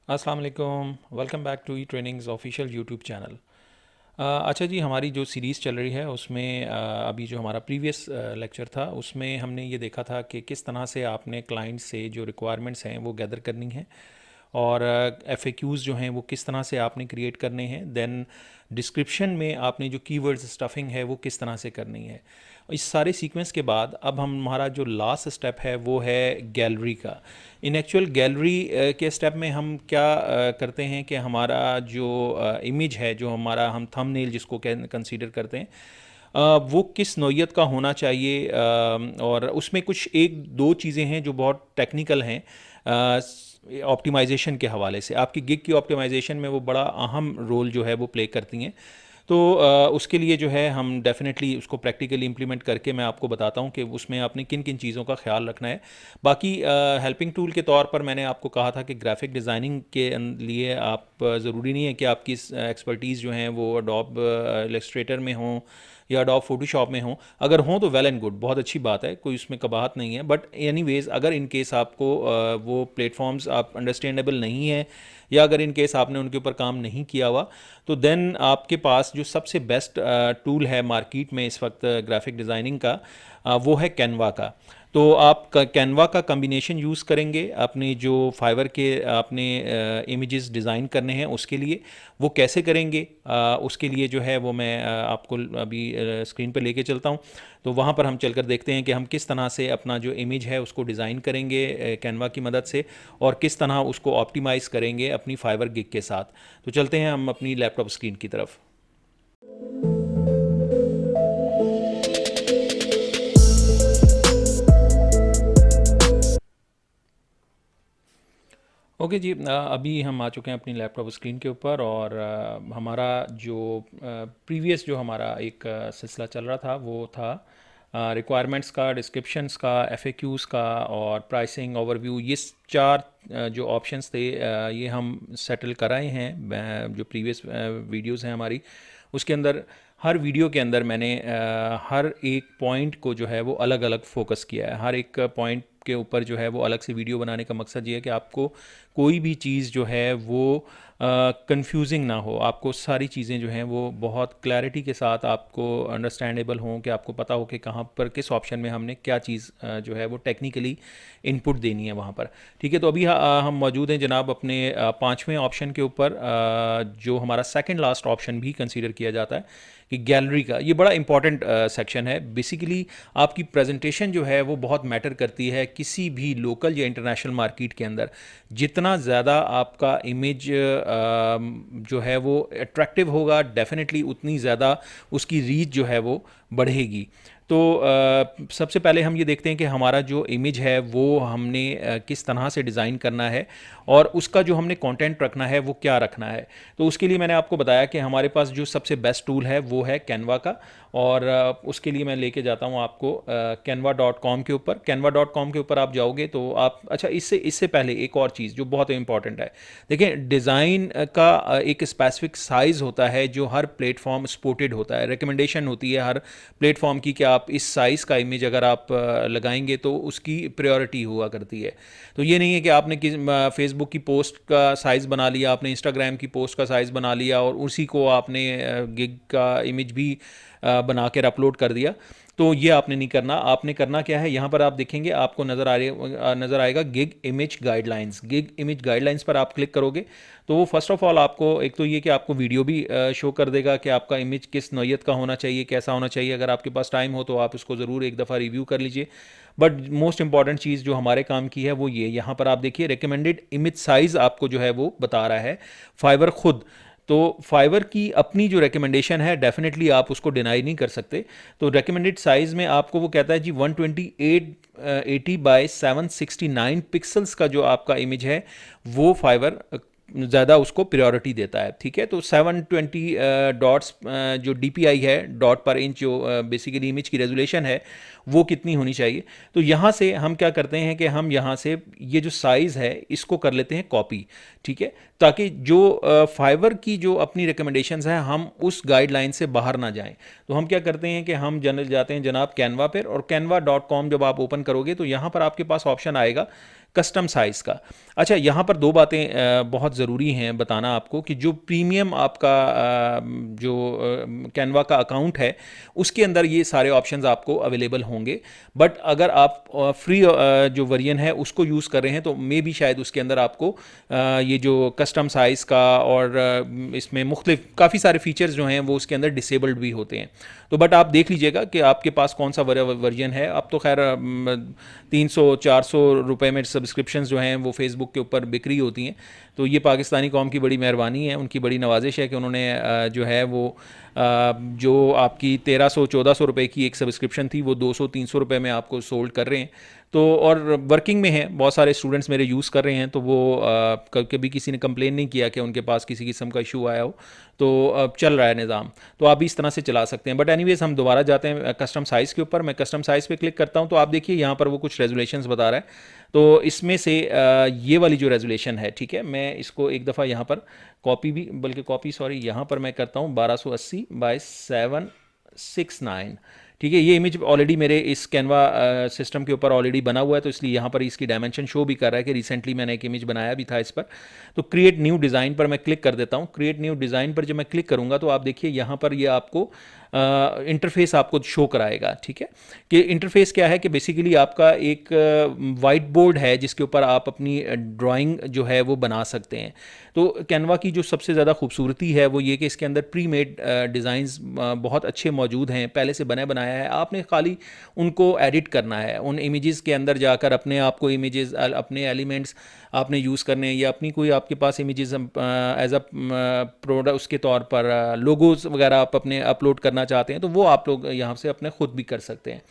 अस्सलाम वालेकुम, welcome back to E trainings official YouTube channel. अच्छा जी, हमारी जो सीरीज़ चल रही है उसमें अभी जो हमारा प्रीवियस लेक्चर था उसमें हमने ये देखा था कि किस तरह से आपने क्लाइंट से जो रिक्वायरमेंट्स हैं वो गैदर करनी है और एफएक्यूज़ जो हैं वो किस तरह से आपने क्रिएट करने हैं। देन डिस्क्रिप्शन में आपने जो कीवर्ड्स स्टफिंग है वो किस तरह से करनी है। इस सारे सीक्वेंस के बाद अब हमारा जो लास्ट स्टेप है वो है गैलरी का। इन एक्चुअल गैलरी के स्टेप में हम क्या करते हैं कि हमारा जो इमेज है, जो हमारा हम थंबनेल जिसको कंसीडर करते हैं, वो किस नौइयत का होना चाहिए। और उसमें कुछ एक दो चीज़ें हैं जो बहुत टेक्निकल हैं ऑप्टिमाइजेशन के हवाले से। आपकी गिग की ऑप्टिमाइजेशन में वो बड़ा अहम रोल जो है वो प्ले करती हैं। तो उसके लिए जो है हम डेफिनेटली उसको प्रैक्टिकली इम्प्लीमेंट करके मैं आपको बताता हूँ कि उसमें आपने किन किन चीज़ों का ख्याल रखना है। बाकी हेल्पिंग टूल के तौर पर मैंने आपको कहा था कि ग्राफिक डिज़ाइनिंग के लिए आप ज़रूरी नहीं है कि आपकी एक्सपर्टीज़ जो हैं वो अडोब इलस्ट्रेटर में हों या अडोब फोटोशॉप में हों। अगर हों तो वेल एंड गुड, बहुत अच्छी बात है, कोई उसमें कबाहत नहीं है। बट एनीवेज़ अगर इन केस आपको वो प्लेटफॉर्म्स आप अंडरस्टैंडेबल नहीं है या अगर इन केस आपने उनके ऊपर काम नहीं किया हुआ, तो देन आपके पास जो सबसे बेस्ट टूल है मार्केट में इस वक्त ग्राफिक डिज़ाइनिंग का, वो है कैनवा का। तो आप कैनवा का कम्बिनेशन यूज़ करेंगे अपने जो फाइवर के आपने इमेजेस डिज़ाइन करने हैं उसके लिए। वो कैसे करेंगे उसके लिए जो है वो मैं आपको अभी स्क्रीन पर लेके चलता हूँ। तो वहाँ पर हम चलकर देखते हैं कि हम किस तरह से अपना जो इमेज है उसको डिज़ाइन करेंगे कैनवा की मदद से और किस तरह उसको ऑप्टिमाइज़ करेंगे अपनी फाइवर गिग के साथ। तो चलते हैं हम अपनी लैपटॉप स्क्रीन की तरफ। ओके जी, अभी हम आ चुके हैं अपनी लैपटॉप स्क्रीन के ऊपर और हमारा जो प्रीवियस जो हमारा एक सिलसिला चल रहा था वो था रिक्वायरमेंट्स का, डिस्क्रिप्शंस का, एफएक्यूज़ का और प्राइसिंग ओवरव्यू। ये चार जो ऑप्शंस थे ये हम सेटल कराए हैं। जो प्रीवियस वीडियोस हैं हमारी उसके अंदर, हर वीडियो के अंदर मैंने हर एक पॉइंट को जो है वो अलग अलग फोकस किया है। हर एक पॉइंट के ऊपर जो है वो अलग से वीडियो बनाने का मकसद ये है कि आपको कोई भी चीज़ जो है वो कंफ्यूजिंग ना हो, आपको सारी चीज़ें जो हैं वो बहुत क्लैरिटी के साथ आपको अंडरस्टैंडेबल हों, कि आपको पता हो कि कहाँ पर किस ऑप्शन में हमने क्या चीज़ जो है वो टेक्निकली इनपुट देनी है वहाँ पर। ठीक है, तो अभी हम मौजूद हैं जनाब अपने पाँचवें ऑप्शन के ऊपर, जो हमारा सेकंड लास्ट ऑप्शन भी कंसीडर किया जाता है कि गैलरी का। ये बड़ा इंपॉर्टेंट सेक्शन है। बेसिकली आपकी प्रेजेंटेशन जो है वो बहुत मैटर करती है किसी भी लोकल या इंटरनेशनल मार्केट के अंदर। जितना ज़्यादा आपका इमेज जो है वो अट्रैक्टिव होगा, डेफिनेटली उतनी ज़्यादा उसकी रीच जो है वो बढ़ेगी। तो सबसे पहले हम ये देखते हैं कि हमारा जो इमेज है वो हमने किस तरह से डिज़ाइन करना है और उसका जो हमने कंटेंट रखना है वो क्या रखना है। तो उसके लिए मैंने आपको बताया कि हमारे पास जो सबसे बेस्ट टूल है वो है कैनवा का। और उसके लिए मैं लेके जाता हूँ आपको canva.com के ऊपर। canva.com के ऊपर आप जाओगे तो आप, अच्छा इससे इससे पहले एक और चीज़ जो बहुत इंपॉर्टेंट है, देखें डिज़ाइन का एक स्पेसिफिक साइज़ होता है जो हर प्लेटफॉर्म सपोर्टेड होता है। रिकमेंडेशन होती है हर प्लेटफॉर्म की कि आप इस साइज़ का इमेज अगर आप लगाएंगे तो उसकी प्रायोरिटी हुआ करती है। तो ये नहीं है कि आपने फेसबुक की पोस्ट का साइज़ बना लिया, आपने इंस्टाग्राम की पोस्ट का साइज़ बना लिया और उसी को आपने गिग का इमेज भी बना कर अपलोड कर दिया। तो ये आपने नहीं करना। आपने करना क्या है, यहाँ पर आप देखेंगे आपको नज़र आएगा gig image guidelines. Gig image guidelines पर आप क्लिक करोगे तो वो फर्स्ट ऑफ ऑल आपको एक तो ये कि आपको वीडियो भी शो कर देगा कि आपका इमेज किस नौइयत का होना चाहिए, कैसा होना चाहिए। अगर आपके पास टाइम हो तो आप उसको ज़रूर एक दफ़ा रिव्यू कर लीजिए। बट मोस्ट इंपॉर्टेंट चीज़ जो हमारे काम की है वो ये, यहाँ पर आप देखिए रिकमेंडेड इमेज साइज़ आपको जो है वो बता रहा है फाइवर खुद। तो फाइवर की अपनी जो रिकमेंडेशन है डेफिनेटली आप उसको डिनाई नहीं कर सकते। तो रिकमेंडेड साइज़ में आपको वो कहता है जी 128/80 बाय 769 पिक्सल्स का जो आपका इमेज है वो फाइवर ज़्यादा उसको प्रायोरिटी देता है। ठीक है, तो 720 डॉट्स जो DPI है, डॉट पर इंच, जो बेसिकली इमेज की रेजोल्यूशन है वो कितनी होनी चाहिए। तो यहाँ से हम क्या करते हैं कि हम यहाँ से ये जो साइज़ है इसको कर लेते हैं कॉपी। ठीक है, ताकि जो फाइवर की जो अपनी रिकमेंडेशंस हैं हम उस गाइडलाइन से बाहर ना जाएं। तो हम क्या करते हैं कि हम जनरल जाते हैं जनाब कैनवा पर, और canva.com जब आप ओपन करोगे तो यहाँ पर आपके पास ऑप्शन आएगा कस्टम साइज़ का। अच्छा, यहाँ पर दो बातें बहुत ज़रूरी हैं बताना आपको कि जो प्रीमियम आपका जो कैनवा का अकाउंट है उसके अंदर ये सारे ऑप्शंस आपको अवेलेबल होंगे। बट अगर आप फ्री जो वर्जन है उसको यूज़ कर रहे हैं तो मे भी शायद उसके अंदर आपको ये जो कस्टम साइज़ का और इसमें मुख्तलिफ काफ़ी सारे फीचर्स जो हैं वो उसके अंदर डिसेबल्ड भी होते हैं। तो बट आप देख लीजिएगा कि आपके पास कौन सा वर्जन है। अब तो खैर 300-400 रुपए में सब्सक्रिप्शन जो हैं वो फेसबुक के ऊपर बिक्री होती हैं। तो ये पाकिस्तानी कौम की बड़ी मेहरबानी है, उनकी बड़ी नवाजिश है कि उन्होंने जो है वो जो आपकी 1300-1400 रुपए की एक सब्सक्रिप्शन थी वो 200-300 रुपए में आपको सोल्ड कर रहे हैं। तो और वर्किंग में है, बहुत सारे स्टूडेंट्स मेरे यूज़ कर रहे हैं, तो वो कभी किसी ने कंप्लेन नहीं किया कि उनके पास किसी किस्म का इशू आया हो। तो अब चल रहा है निज़ाम, तो आप भी इस तरह से चला सकते हैं। बट एनीवेज हम दोबारा जाते हैं कस्टम साइज़ के ऊपर। मैं कस्टम साइज़ पे क्लिक करता हूँ तो आप देखिए यहाँ पर वो कुछ रेजोल्यूशंस बता रहा है। तो इसमें से ये वाली जो रेजोल्यूशन है, ठीक है, मैं इसको एक दफ़ा यहाँ पर कॉपी भी, बल्कि कॉपी सॉरी यहाँ पर मैं करता हूँ 1280x769। ठीक है, ये इमेज ऑलरेडी मेरे इस कैनवा सिस्टम के ऊपर ऑलरेडी बना हुआ है, तो इसलिए यहाँ पर इसकी डायमेंशन शो भी कर रहा है कि रिसेंटली मैंने एक इमेज बनाया भी था इस पर। तो क्रिएट न्यू डिज़ाइन पर मैं क्लिक कर देता हूँ। क्रिएट न्यू डिज़ाइन पर जब मैं क्लिक करूँगा तो आप देखिए यहाँ पर ये आपको इंटरफेस आपको शो कराएगा। ठीक है, कि इंटरफेस क्या है कि बेसिकली आपका एक वाइट बोर्ड है जिसके ऊपर आप अपनी ड्राइंग जो है वो बना सकते हैं। तो कैनवा की जो सबसे ज़्यादा खूबसूरती है वो ये कि इसके अंदर प्री मेड डिज़ाइंस बहुत अच्छे मौजूद हैं, पहले से बना बनाया है। आपने खाली उनको एडिट करना है, उन इमेजेस के अंदर जाकर अपने आप को इमेजेस, अपने एलिमेंट्स आपने यूज़ करने हैं, या अपनी कोई आपके पास इमेजेस एज अ प्रोडक्ट उसके तौर पर लोगोज वगैरह आप अपने अपलोड करना चाहते हैं तो वो आप लोग यहाँ से अपने खुद भी कर सकते हैं।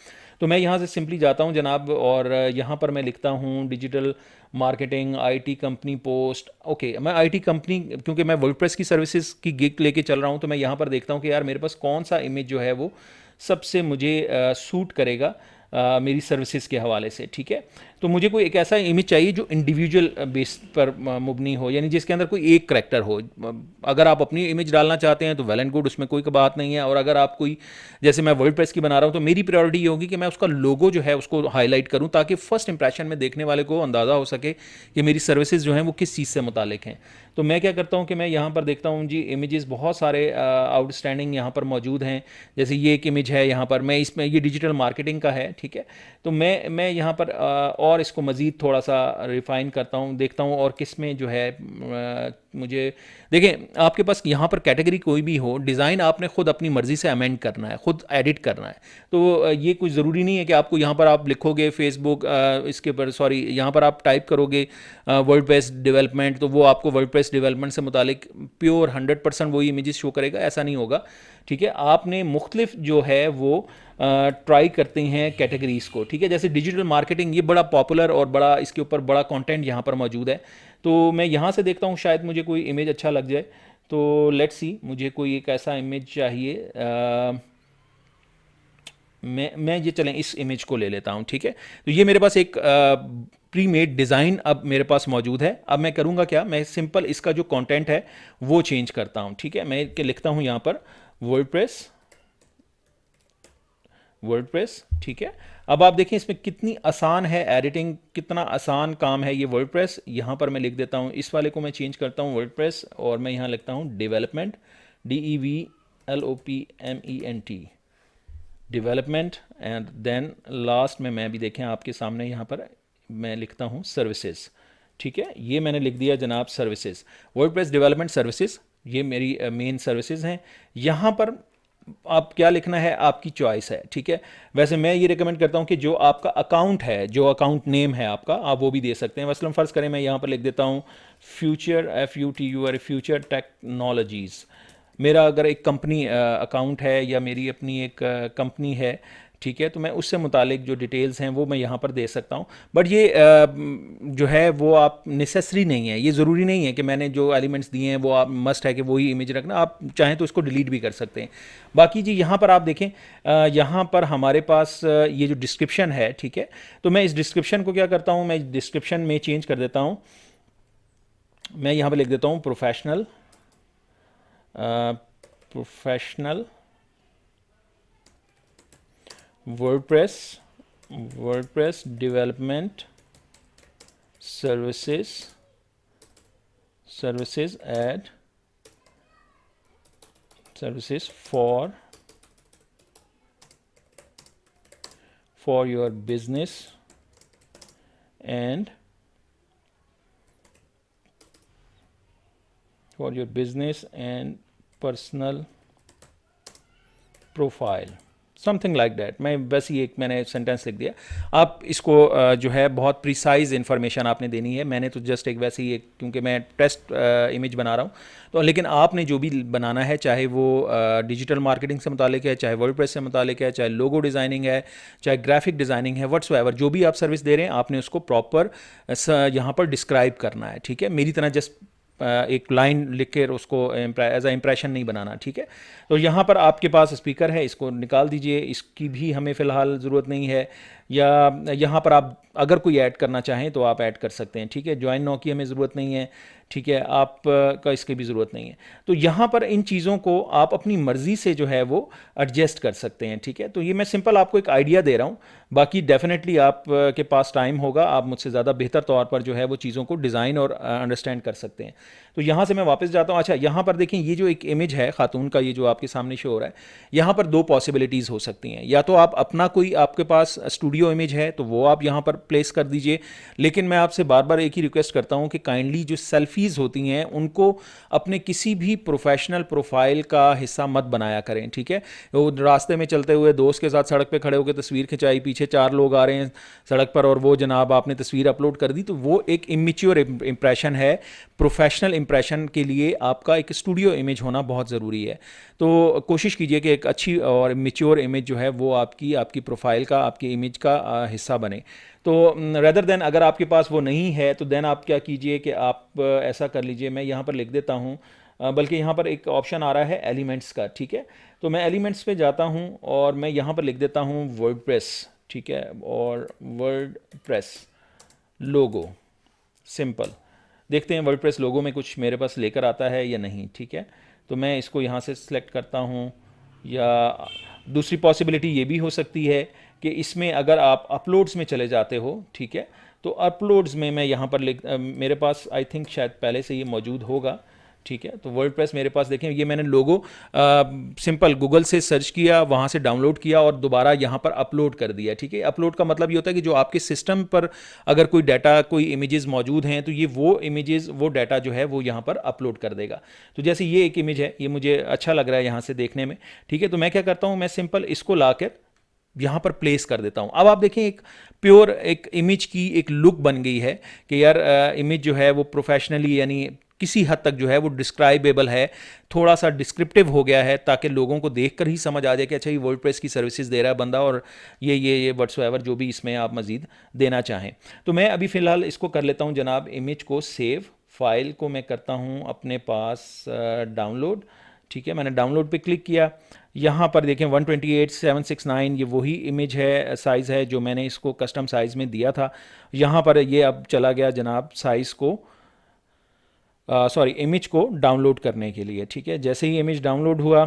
तो मैं यहाँ से सिंपली जाता हूँ जनाब, और यहाँ पर मैं लिखता हूँ digital marketing IT company post. Okay, मैं आईटी कंपनी, क्योंकि मैं वर्डप्रेस की सर्विसेज की गिग लेके चल रहा हूँ, तो मैं यहाँ पर देखता हूँ कि यार मेरे पास कौन सा इमेज जो है वो सबसे मुझे सूट करेगा मेरी सर्विसेज के हवाले से। ठीक है, तो मुझे कोई एक ऐसा इमेज चाहिए जो इंडिविजुअल बेस पर मुबनी हो, यानी जिसके अंदर कोई एक करैक्टर हो। अगर आप अपनी इमेज डालना चाहते हैं तो वेल एंड गुड, उसमें कोई बात नहीं है। और अगर आप कोई, जैसे मैं वर्डप्रेस की बना रहा हूँ, तो मेरी प्रायोरिटी ये होगी कि मैं उसका लोगो जो है उसको हाईलाइट करूँ, ताकि फर्स्ट इंप्रेशन में देखने वाले को अंदाज़ा हो सके कि मेरी सर्विसेज जो हैं वो किस चीज़ से मुतालिक हैं। तो मैं क्या करता हूँ कि मैं यहाँ पर देखता हूँ जी, इमेजेस बहुत सारे आउटस्टैंडिंग यहाँ पर मौजूद हैं। जैसे ये एक इमेज है यहाँ पर, मैं इसमें, ये डिजिटल मार्केटिंग का है। ठीक है, तो मैं यहाँ पर और इसको मज़ीद थोड़ा सा रिफ़ाइन करता हूँ, देखता हूँ और किस में जो है मुझे, देखें आपके पास यहाँ पर कैटेगरी कोई भी हो, डिज़ाइन आपने ख़ुद अपनी मर्ज़ी से अमेंड करना है, ख़ुद एडिट करना है। तो ये कुछ ज़रूरी नहीं है कि आपको यहाँ पर आप लिखोगे फेसबुक, इसके पर सॉरी यहाँ पर आप टाइप करोगे वर्डप्रेस डेवलपमेंट, तो वो आपको वर्डप्रेस डेवलपमेंट से मुतालिक प्योर 100% वही इमेजेस शो करेगा, ऐसा नहीं होगा। ठीक है, आपने मुख्तलिफ जो है वो ट्राई करते हैं कैटेगरीज़ को। ठीक है, जैसे डिजिटल मार्केटिंग, ये बड़ा पॉपुलर और बड़ा, इसके ऊपर बड़ा कंटेंट यहाँ पर मौजूद है। तो मैं यहाँ से देखता हूँ शायद मुझे कोई इमेज अच्छा लग जाए। तो लेट्स सी, मुझे कोई एक ऐसा इमेज चाहिए। मैं ये चलें इस इमेज को ले लेता हूँ। ठीक है, तो ये मेरे पास एक प्री मेड डिज़ाइन अब मेरे पास मौजूद है। अब मैं करूँगा क्या, मैं सिंपल इसका जो कंटेंट है वो चेंज करता हूँ। ठीक है, मैं लिखता हूँ यहाँ पर वर्डप्रेस। ठीक है, अब आप देखें इसमें कितनी आसान है एडिटिंग, कितना आसान काम है ये वर्डप्रेस। यहाँ पर मैं लिख देता हूँ, इस वाले को मैं चेंज करता हूँ वर्डप्रेस, और मैं यहाँ लिखता हूँ development, DEVLOPMENT, development. And then last में मैं भी देखें आपके सामने यहाँ पर मैं लिखता हूँ सर्विसेज। ठीक है, ये मैंने लिख दिया जनाब सर्विसेज, वर्डप्रेस डेवलपमेंट सर्विसेज, ये मेरी मेन सर्विसेज हैं। यहाँ पर आप क्या लिखना है आपकी चॉइस है। ठीक है, वैसे मैं ये रिकमेंड करता हूँ कि जो आपका अकाउंट है, जो अकाउंट नेम है आपका, आप वो भी दे सकते हैं। मसलन फ़र्ज़ करें मैं यहाँ पर लिख देता हूँ फ्यूचर, FUTUR, फ्यूचर टेक्नोलॉजीज़। मेरा अगर एक कंपनी अकाउंट है या मेरी अपनी एक कंपनी है, ठीक है, तो मैं उससे मुतालिक जो डिटेल्स हैं वो मैं यहाँ पर दे सकता हूँ। बट ये जो है वो आप नेसेसरी नहीं है, ये ज़रूरी नहीं है कि मैंने जो एलिमेंट्स दिए हैं वो आप मस्ट है कि वही इमेज रखना, आप चाहें तो इसको डिलीट भी कर सकते हैं। बाकी जी यहाँ पर आप देखें, यहाँ पर हमारे पास ये जो डिस्क्रिप्शन है, ठीक है, तो मैं इस डिस्क्रिप्शन को क्या करता हूँ, मैं डिस्क्रिप्शन में चेंज कर देता हूँ। मैं यहाँ पर लिख देता हूँ professional, WordPress development services add services for your business and personal profile, something like that. मैं बस ये एक मैंने सेंटेंस लिख दिया। आप इसको जो है बहुत प्रिसाइज इन्फॉर्मेशन आपने देनी है। मैंने तो जस्ट एक वैसे ही एक, क्योंकि मैं टेस्ट इमेज बना रहा हूँ तो, लेकिन आपने जो भी बनाना है, चाहे वो डिजिटल मार्केटिंग से मुतालिक है, चाहे वर्डप्रेस से मुतालिक है, चाहे लोगो डिज़ाइनिंग है, चाहे ग्राफिक डिज़ाइनिंग है, व्हाट्सएवर जो भी आप सर्विस दे रहे हैं, आपने उसको प्रॉपर यहाँ पर डिस्क्राइब करना है। ठीक है, मेरी तरह जस्ट एक लाइन लिख कर उसको एज अ इम्प्रेशन नहीं बनाना। ठीक है, तो यहाँ पर आपके पास स्पीकर है, इसको निकाल दीजिए, इसकी भी हमें फ़िलहाल ज़रूरत नहीं है। या यहाँ पर आप अगर कोई ऐड करना चाहें तो आप ऐड कर सकते हैं। ठीक है, ज्वाइन नो की हमें ज़रूरत नहीं है। ठीक है, आप का इसकी भी ज़रूरत नहीं है। तो यहाँ पर इन चीज़ों को आप अपनी मर्ज़ी से जो है वो एडजस्ट कर सकते हैं। ठीक है, तो ये मैं सिंपल आपको एक आइडिया दे रहा हूँ, बाकी डेफिनेटली आप के पास टाइम होगा, आप मुझसे ज़्यादा बेहतर तौर पर जो है वो चीज़ों को डिज़ाइन और अंडरस्टैंड कर सकते हैं। तो यहाँ से मैं वापस जाता हूँ। अच्छा, यहाँ पर देखें, ये जो एक इमेज है खातून का, ये जो आपके सामने शो हो रहा है, यहाँ पर दो पॉसिबिलिटीज़ हो सकती हैं। या तो आप अपना कोई आपके पास स्टूडियो इमेज है तो वो आप यहाँ पर प्लेस कर दीजिए, लेकिन मैं आपसे बार बार एक ही रिक्वेस्ट करता हूँ कि काइंडली जो सेल्फीज़ होती हैं उनको अपने किसी भी प्रोफेशनल प्रोफाइल का हिस्सा मत बनाया करें। ठीक है, वो रास्ते में चलते हुए दोस्त के साथ सड़क पे खड़े होकर तस्वीर खिंचाई, पीछे 4 लोग आ रहे हैं सड़क पर और वो जनाब आपने तस्वीर अपलोड कर दी, तो वो एक इमेच्योर इंप्रेशन है। प्रोफेशनल इंप्रेशन के लिए आपका एक स्टूडियो इमेज होना बहुत ज़रूरी है। तो कोशिश कीजिए कि एक अच्छी और मेच्योर इमेज जो है वो आपकी प्रोफाइल का, आपकी इमेज का हिस्सा बने। तो रेदर देन, अगर आपके पास वो नहीं है तो देन आप क्या कीजिए कि आप ऐसा कर लीजिए, मैं यहाँ पर लिख देता हूँ, बल्कि यहाँ पर एक ऑप्शन आ रहा है एलिमेंट्स का। ठीक है, तो मैं एलिमेंट्स पे जाता हूँ और मैं यहाँ पर लिख देता हूँ वर्डप्रेस। ठीक है, और वर्डप्रेस लोगो, सिंपल। देखते हैं वर्डप्रेस लोगो में कुछ मेरे पास लेकर आता है या नहीं। ठीक है, तो मैं इसको यहाँ से सिलेक्ट करता हूँ। या दूसरी पॉसिबिलिटी ये भी हो सकती है कि इसमें अगर आप अपलोड्स में चले जाते हो, ठीक है, तो अपलोड्स में मैं यहाँ पर मेरे पास आई थिंक शायद पहले से ये मौजूद होगा। ठीक है, तो वर्डप्रेस मेरे पास देखें, ये मैंने लोगो सिंपल गूगल से सर्च किया, वहाँ से डाउनलोड किया और दोबारा यहाँ पर अपलोड कर दिया। ठीक है, अपलोड का मतलब ये होता है कि जो आपके सिस्टम पर अगर कोई डाटा, कोई इमेजेस मौजूद हैं तो ये वो इमेजेस, वो डाटा जो है वो यहाँ पर अपलोड कर देगा। तो जैसे ये एक इमेज है, ये मुझे अच्छा लग रहा है यहाँ से देखने में। ठीक है, तो मैं क्या करता हूँ, मैं सिंपल इसको लाकर यहाँ पर प्लेस कर देता हूँ। अब आप देखें, एक प्योर एक इमेज की एक लुक बन गई है कि यार इमेज जो है वो प्रोफेशनली, यानी किसी हद तक जो है वो डिस्क्राइबेबल है, थोड़ा सा डिस्क्रिप्टिव हो गया है, ताकि लोगों को देखकर ही समझ आ जाए कि अच्छा ये वर्डप्रेस की सर्विसेज दे रहा है बंदा, और ये व्हाट्सएवर जो भी इसमें आप मज़ीद देना चाहें। तो मैं अभी फ़िलहाल इसको कर लेता हूँ जनाब, इमेज को सेव, फाइल को मैं करता हूँ अपने पास डाउनलोड। ठीक है, मैंने डाउनलोड पे क्लिक किया। यहाँ पर देखें 128,769 ये वही इमेज है, साइज़ है जो मैंने इसको कस्टम साइज़ में दिया था। यहाँ पर ये अब चला गया जनाब साइज़ को, सॉरी इमेज को डाउनलोड करने के लिए। ठीक है, जैसे ही इमेज डाउनलोड हुआ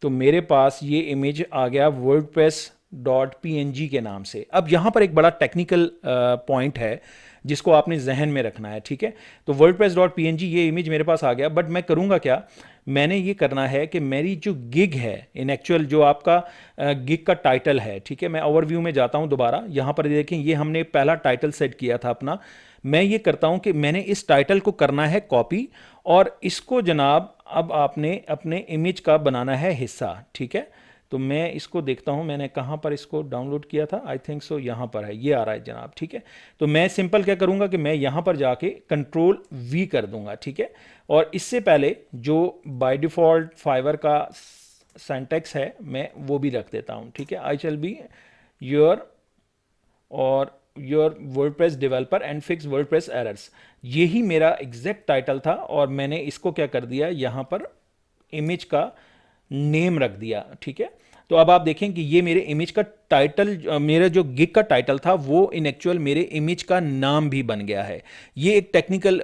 तो मेरे पास ये इमेज आ गया wordpress.png के नाम से। अब यहाँ पर एक बड़ा टेक्निकल पॉइंट है जिसको आपने जहन में रखना है। ठीक है, तो wordpress.png ये इमेज मेरे पास आ गया, बट मैं करूँगा क्या, मैंने ये करना है कि मेरी जो गिग है इन एक्चुअल, जो आपका गिग का टाइटल है, ठीक है, मैं ओवरव्यू में जाता हूँ दोबारा। यहाँ पर देखें, ये हमने पहला टाइटल सेट किया था अपना। मैं ये करता हूँ कि मैंने इस टाइटल को करना है कॉपी, और इसको जनाब अब आपने अपने इमेज का बनाना है हिस्सा। ठीक है, तो मैं इसको देखता हूँ, मैंने कहाँ पर इसको डाउनलोड किया था, आई थिंक सो यहाँ पर है, ये आ रहा है जनाब। ठीक है, तो मैं सिंपल क्या करूँगा कि मैं यहाँ पर जाके कंट्रोल वी कर दूंगा। ठीक है, और इससे पहले जो बाय डिफ़ॉल्ट फाइवर का सिंटैक्स है मैं वो भी रख देता हूँ। ठीक है, आई शैल बी योर और your WordPress developer and fix WordPress errors, यही मेरा एग्जैक्ट टाइटल था, और मैंने इसको क्या कर दिया, यहाँ पर इमेज का नेम रख दिया। ठीक है, तो अब आप देखें कि ये मेरे इमेज का टाइटल, मेरा जो गिग का टाइटल था वो इन एक्चुअल मेरे इमेज का नाम भी बन गया है। ये एक टेक्निकल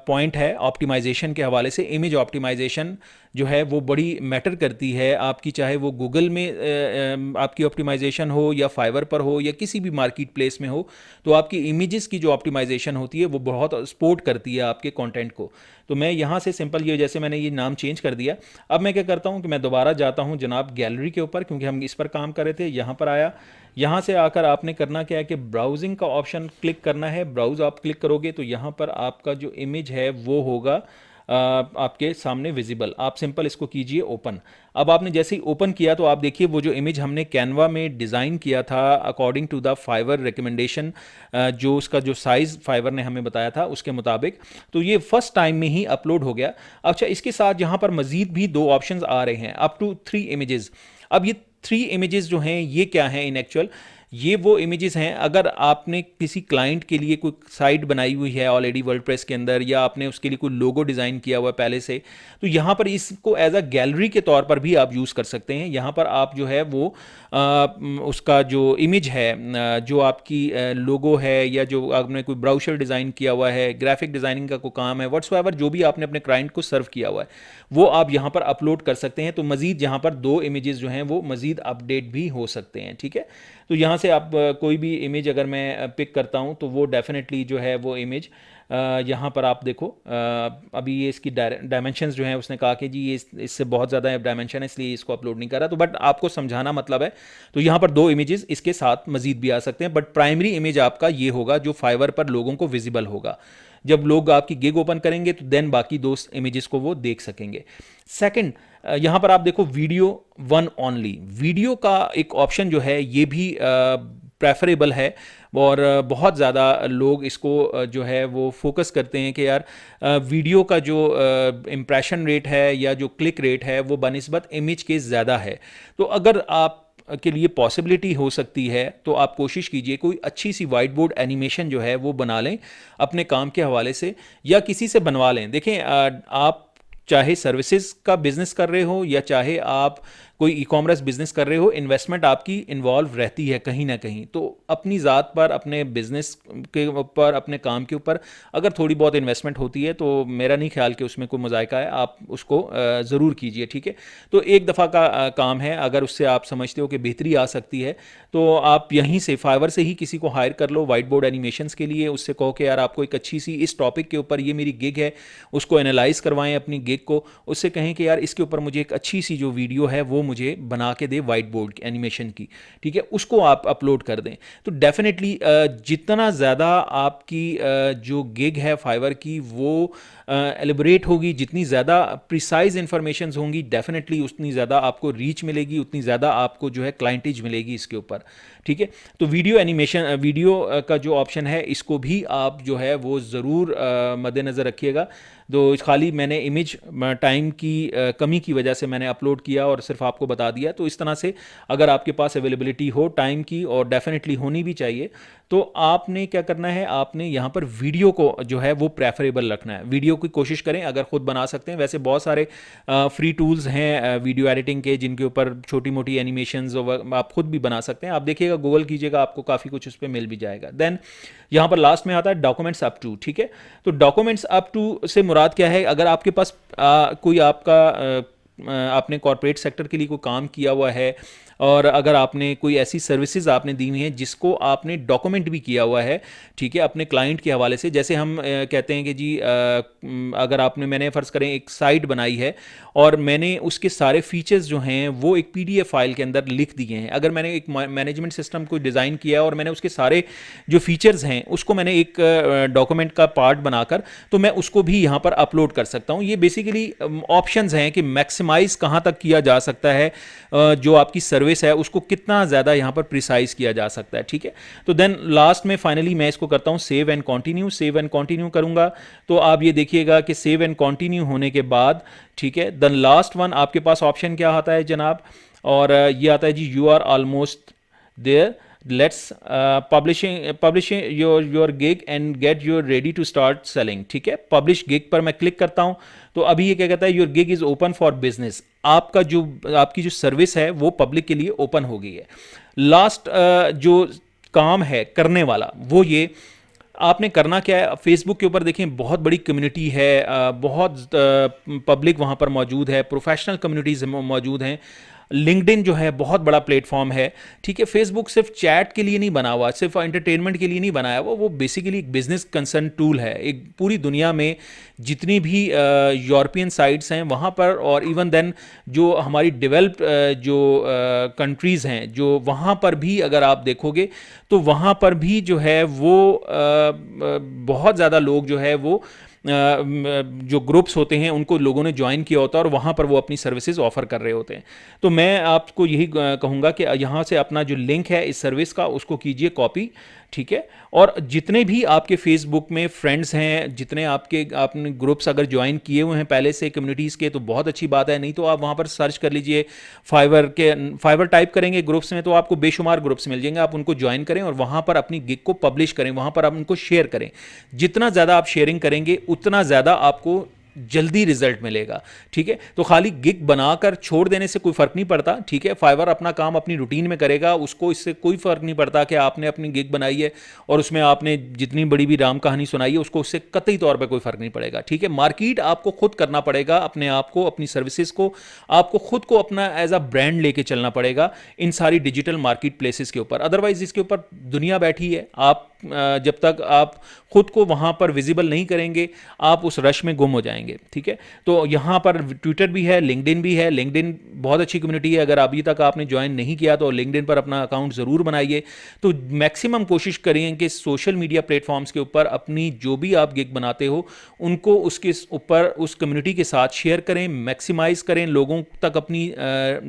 पॉइंट है ऑप्टिमाइजेशन के हवाले से। इमेज ऑप्टिमाइजेशन जो है वो बड़ी मैटर करती है आपकी, चाहे वो गूगल में आपकी ऑप्टिमाइजेशन हो या फाइवर पर हो या किसी भी मार्केट प्लेस में हो, तो आपकी इमेजेस की जो ऑप्टिमाइजेशन होती है वो बहुत सपोर्ट करती है आपके कंटेंट को। तो मैं यहाँ से सिंपल ये, जैसे मैंने ये नाम चेंज कर दिया, अब मैं क्या करता हूँ कि मैं दोबारा जाता हूँ जनाब गैलरी के ऊपर, क्योंकि हम इस पर काम कर रहे थे। यहाँ पर आया, यहाँ से आकर आपने करना क्या है कि ब्राउजिंग का ऑप्शन क्लिक करना है। ब्राउज आप क्लिक करोगे तो यहाँ पर आपका जो इमेज है वो होगा आपके सामने विजिबल। आप सिंपल इसको कीजिए ओपन। अब आपने जैसे ही ओपन किया तो आप देखिए वो जो इमेज हमने कैनवा में डिज़ाइन किया था according to the Fiverr recommendation, जो उसका जो साइज़ फाइवर ने हमें बताया था उसके मुताबिक, तो ये फर्स्ट टाइम में ही अपलोड हो गया। अच्छा, इसके साथ यहाँ पर मज़ीद भी 2 ऑप्शंस आ रहे हैं, अप टू 3 इमेजेस। अब ये 3 इमेजेस जो हैं ये क्या हैं इन एक्चुअल, ये वो इमेजेस हैं अगर आपने किसी क्लाइंट के लिए कोई साइट बनाई हुई है ऑलरेडी वर्डप्रेस के अंदर, या आपने उसके लिए कोई लोगो डिज़ाइन किया हुआ है पहले से, तो यहाँ पर इसको एज अ गैलरी के तौर पर भी आप यूज़ कर सकते हैं। यहाँ पर आप जो है वो उसका जो इमेज है, जो आपकी लोगो है या जो आपने कोई ब्राउशर डिज़ाइन किया हुआ है, ग्राफिक डिज़ाइनिंग का कोई काम है, व्हाट्सएवर जो भी आपने अपने क्लाइंट को सर्व किया हुआ है वो आप यहाँ पर अपलोड कर सकते हैं। तो मज़ीद यहाँ पर 2 इमेजेस जो हैं वो मज़ीद अपडेट भी हो सकते हैं। ठीक है, तो यहाँ से आप कोई भी इमेज अगर मैं पिक करता हूँ तो वो डेफिनेटली जो है वो इमेज यहाँ पर आप देखो, अभी ये इसकी डायमेंशंस जो हैं उसने कहा कि जी ये इससे बहुत ज़्यादा डायमेंशन है इसलिए इसको अपलोड नहीं कर रहा, तो बट आपको समझाना मतलब है। तो यहाँ पर 2 इमेजेस इसके साथ मजीद भी आ सकते हैं, बट प्राइमरी इमेज आपका ये होगा जो फाइवर पर लोगों को विजिबल होगा। जब लोग आपकी गिग ओपन करेंगे तो देन बाकी 2 इमेजेस को वो देख सकेंगे। सेकंड, यहाँ पर आप देखो वीडियो 1 ओनली, वीडियो का एक ऑप्शन जो है ये भी प्रेफरेबल है, और बहुत ज़्यादा लोग इसको जो है वो फोकस करते हैं कि यार वीडियो का जो इम्प्रेशन रेट है या जो क्लिक रेट है वो बनिस्बत इमेज के ज़्यादा है। तो अगर आप के लिए पॉसिबिलिटी हो सकती है तो आप कोशिश कीजिए कोई अच्छी सी वाइट बोर्ड एनिमेशन जो है वो बना लें अपने काम के हवाले से, या किसी से बनवा लें। देखें, आप चाहे सर्विसेज का बिजनेस कर रहे हो या चाहे आप कोई ई कॉमर्स बिजनेस कर रहे हो, इन्वेस्टमेंट आपकी इन्वॉल्व रहती है कहीं ना कहीं। तो अपनी ज़ात पर, अपने बिजनेस के ऊपर, अपने काम के ऊपर अगर थोड़ी बहुत इन्वेस्टमेंट होती है तो मेरा नहीं ख्याल कि उसमें कोई मज़ायका है, आप उसको ज़रूर कीजिए। ठीक है, तो एक दफ़ा का काम है, अगर उससे आप समझते हो कि बेहतरी आ सकती है तो आप यहीं से फाइवर से ही किसी को हायर कर लो वाइट बोर्ड एनिमेशंस के लिए। उससे कहो कि यार आपको एक अच्छी सी इस टॉपिक के ऊपर, ये मेरी गिग है, उसको एनालाइज करवाएं अपनी गिग को, उससे कहें कि यार इसके ऊपर मुझे एक अच्छी सी जो वीडियो है वो मुझे बना के दे वाइट बोर्ड एनिमेशन की। ठीक है, उसको आप अपलोड कर दें। तो डेफिनेटली जितना ज़्यादा आपकी जो गिग है फाइवर की वो एलिबरेट होगी, जितनी ज़्यादा प्रिसाइज इंफॉर्मेशन होंगी, डेफिनेटली उतनी ज़्यादा आपको रीच मिलेगी, उतनी ज़्यादा आपको जो है क्लाइंटेज मिलेगी इसके ऊपर। ठीक है, तो वीडियो एनिमेशन, वीडियो का जो ऑप्शन है इसको भी आप जो है वो ज़रूर मद्देनज़र रखिएगा। तो खाली मैंने इमेज टाइम की कमी की वजह से मैंने अपलोड किया और सिर्फ आपको बता दिया। तो इस तरह से अगर आपके पास अवेलेबिलिटी हो टाइम की, और डेफिनेटली होनी भी चाहिए, तो आपने क्या करना है, आपने यहाँ पर वीडियो को जो है वो प्रेफरेबल रखना है। वीडियो की कोशिश करें अगर खुद बना सकते हैं, वैसे बहुत सारे फ्री टूल्स हैं वीडियो एडिटिंग के जिनके ऊपर छोटी मोटी एनिमेशंस आप खुद भी बना सकते हैं। आप देखिएगा, गूगल कीजिएगा, आपको काफ़ी कुछ उस पर मिल भी जाएगा। देन यहाँ पर लास्ट में आता है डॉक्यूमेंट्स अप टू। ठीक है, तो डॉक्यूमेंट्स अप टू से मुराद क्या है, अगर आपके पास कोई आपका आपने कॉर्पोरेट सेक्टर के लिए कोई काम किया हुआ है, और अगर आपने कोई ऐसी सर्विसेज आपने दी हुई हैं जिसको आपने डॉक्यूमेंट भी किया हुआ है, ठीक है, अपने क्लाइंट के हवाले से, जैसे हम कहते हैं कि जी अगर मैंने फ़र्ज़ करें एक साइट बनाई है और मैंने उसके सारे फीचर्स जो हैं वो एक PDF फाइल के अंदर लिख दिए हैं। अगर मैंने एक मैनेजमेंट सिस्टम को डिज़ाइन किया और मैंने उसके सारे जो फीचर्स हैं उसको मैंने एक डॉक्यूमेंट का पार्ट बनाकर, तो मैं उसको भी यहाँ पर अपलोड कर सकता हूँ। ये बेसिकली ऑप्शंस हैं कि मैक्सिमाइज कहाँ तक किया जा सकता है, जो आपकी सर्विस है उसको कितना ज़्यादा यहाँ पर प्रिसाइज किया जा सकता है। ठीक है, तो देन लास्ट में फाइनली मैं इसको करता हूँ save and continue. Save and continue करूँगा तो आप ये देखिएगा कि सेव एंड कंटिन्यू होने के बाद, ठीक है, देन लास्ट वन आपके पास ऑप्शन क्या आता है जनाब, और ये आता है जी you are almost there, let's publishing your gig and get your ready to start selling. ठीक है, पब्लिश गिग पर मैं क्लिक करता हूं तो अभी ये क्या कहता है, your gig is open for business. आपकी जो सर्विस है वो पब्लिक के लिए ओपन हो गई है। लास्ट जो काम है करने वाला वो ये, आपने करना क्या है, फेसबुक के ऊपर देखें बहुत बड़ी कम्युनिटी है, बहुत पब्लिक वहाँ पर मौजूद है, प्रोफेशनल कम्युनिटीज़ मौजूद हैं। लिंक्डइन जो है बहुत बड़ा प्लेटफॉर्म है, ठीक है। फेसबुक सिर्फ चैट के लिए नहीं बना हुआ, सिर्फ एंटरटेनमेंट के लिए नहीं बनाया हुआ, वो बेसिकली एक बिजनेस कंसर्न टूल है। एक पूरी दुनिया में जितनी भी यूरोपियन साइट्स हैं वहाँ पर, और इवन देन जो हमारी डेवलप्ड जो कंट्रीज़ हैं, जो वहाँ पर भी अगर आप देखोगे तो वहाँ पर भी जो है वो बहुत ज़्यादा लोग जो है वो जो ग्रुप्स होते हैं उनको लोगों ने ज्वाइन किया होता है और वहाँ पर वो अपनी सर्विसेज ऑफर कर रहे होते हैं। तो मैं आपको यही कहूँगा कि यहाँ से अपना जो लिंक है इस सर्विस का उसको कीजिए कॉपी, ठीक है। और जितने भी आपके फेसबुक में फ्रेंड्स हैं, जितने आपने ग्रुप्स अगर ज्वाइन किए हुए हैं पहले से कम्युनिटीज़ के, तो बहुत अच्छी बात है। नहीं तो आप वहाँ पर सर्च कर लीजिए, फाइवर टाइप करेंगे ग्रुप्स में तो आपको बेशुमार ग्रुप्स मिल जाएंगे। आप उनको ज्वाइन करें और वहाँ पर अपनी गिग को पब्लिश करें, वहाँ पर आप उनको शेयर करें। जितना ज़्यादा आप शेयरिंग करेंगे उतना ज़्यादा आपको जल्दी रिजल्ट मिलेगा, ठीक है। तो खाली गिग बनाकर छोड़ देने से कोई फर्क नहीं पड़ता, ठीक है। फाइवर अपना काम अपनी रूटीन में करेगा, उसको इससे कोई फर्क नहीं पड़ता कि आपने अपनी गिग बनाई है और उसमें आपने जितनी बड़ी भी राम कहानी सुनाई है, उसको उससे कतई तौर पे कोई फर्क नहीं पड़ेगा, ठीक है। मार्केट आपको खुद करना पड़ेगा, अपने आप को, अपनी सर्विसेज को, आपको खुद को अपना एज अ ब्रांड लेके चलना पड़ेगा इन सारी डिजिटल मार्केट प्लेसेस के ऊपर। अदरवाइज इसके ऊपर दुनिया बैठी है, आप जब तक आप खुद को वहाँ पर विजिबल नहीं करेंगे आप उस रश में गुम हो जाएंगे, ठीक है। तो यहाँ पर ट्विटर भी है, लिंक्डइन भी है। लिंक्डइन बहुत अच्छी कम्युनिटी है, अगर अभी तक आपने ज्वाइन नहीं किया तो लिंक्डइन पर अपना अकाउंट ज़रूर बनाइए। तो मैक्सिमम कोशिश करें कि सोशल मीडिया प्लेटफॉर्म्स के ऊपर अपनी जो भी आप गिग बनाते हो उनको उसके ऊपर उस कम्युनिटी के साथ शेयर करें, मैक्सिमाइज़ करें, लोगों तक अपनी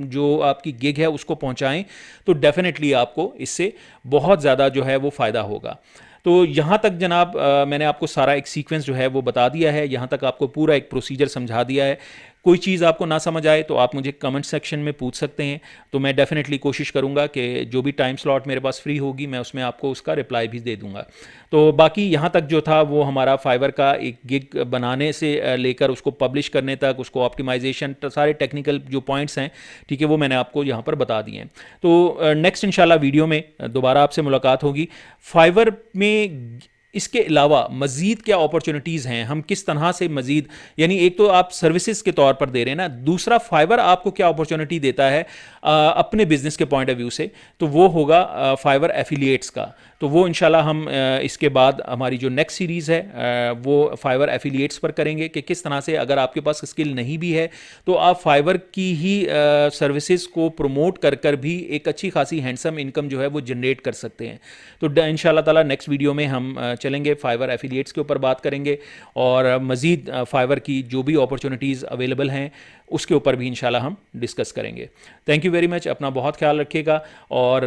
जो आपकी गिग है उसको पहुँचाएँ। तो डेफिनेटली आपको इससे बहुत ज़्यादा जो है वो फ़ायदा होगा। तो यहाँ तक जनाब मैंने आपको सारा एक सीक्वेंस जो है वो बता दिया है, यहाँ तक आपको पूरा एक प्रोसीजर समझा दिया है। कोई चीज़ आपको ना समझ आए तो आप मुझे कमेंट सेक्शन में पूछ सकते हैं, तो मैं डेफिनेटली कोशिश करूँगा कि जो भी टाइम स्लॉट मेरे पास फ्री होगी मैं उसमें आपको उसका रिप्लाई भी दे दूँगा। तो बाकी यहाँ तक जो था वो हमारा फाइवर का एक गिग बनाने से लेकर उसको पब्लिश करने तक, उसको ऑप्टिमाइजेशन, सारे टेक्निकल जो पॉइंट्स हैं, ठीक है, वो मैंने आपको यहाँ पर बता दिए हैं। तो नेक्स्ट इंशाल्लाह वीडियो में दोबारा आपसे मुलाकात होगी। फाइवर में इसके अलावा मज़ीद क्या अपॉर्चुनिटीज़ हैं, हम किस तरह से मज़ीद, यानी एक तो आप सर्विसेज के तौर पर दे रहे हैं ना, दूसरा फाइवर आपको क्या अपॉर्चुनिटी देता है अपने बिजनेस के पॉइंट ऑफ व्यू से, तो वो होगा फाइवर एफिलिएट्स का। तो वो इंशाल्लाह हम इसके बाद हमारी जो नेक्स्ट सीरीज़ है वो फाइवर एफिलिएट्स पर करेंगे कि किस तरह से अगर आपके पास स्किल नहीं भी है तो आप फाइवर की ही सर्विसेज को प्रमोट कर कर भी एक अच्छी खासी हैंडसम इनकम जो है वो जनरेट कर सकते हैं। तो इंशाल्लाह ताला नेक्स्ट वीडियो में हम चलेंगे, फाइवर एफिलिएट्स के ऊपर बात करेंगे और मज़ीद फाइवर की जो भी अपॉर्चुनिटीज़ अवेलेबल हैं उसके ऊपर भी इंशाल्लाह हम डिस्कस करेंगे। थैंक यू वेरी मच, अपना बहुत ख्याल रखिएगा। और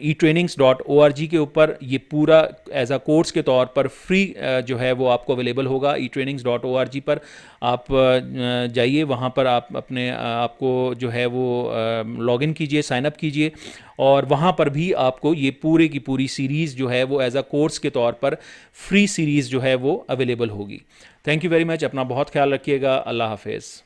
etrainings.org के ऊपर ये पूरा एज अ कोर्स के तौर पर फ्री जो है वो आपको अवेलेबल होगा। etrainings.org पर आप जाइए, वहाँ पर आप अपने आपको जो है वो लॉगिन कीजिए, साइन अप कीजिए और वहाँ पर भी आपको ये पूरे की पूरी सीरीज़ जो है वो एज अ कोर्स के तौर पर फ्री सीरीज़ जो है वो अवेलेबल होगी। थैंक यू वेरी मच, अपना बहुत ख्याल रखिएगा। अल्लाह हाफिज़।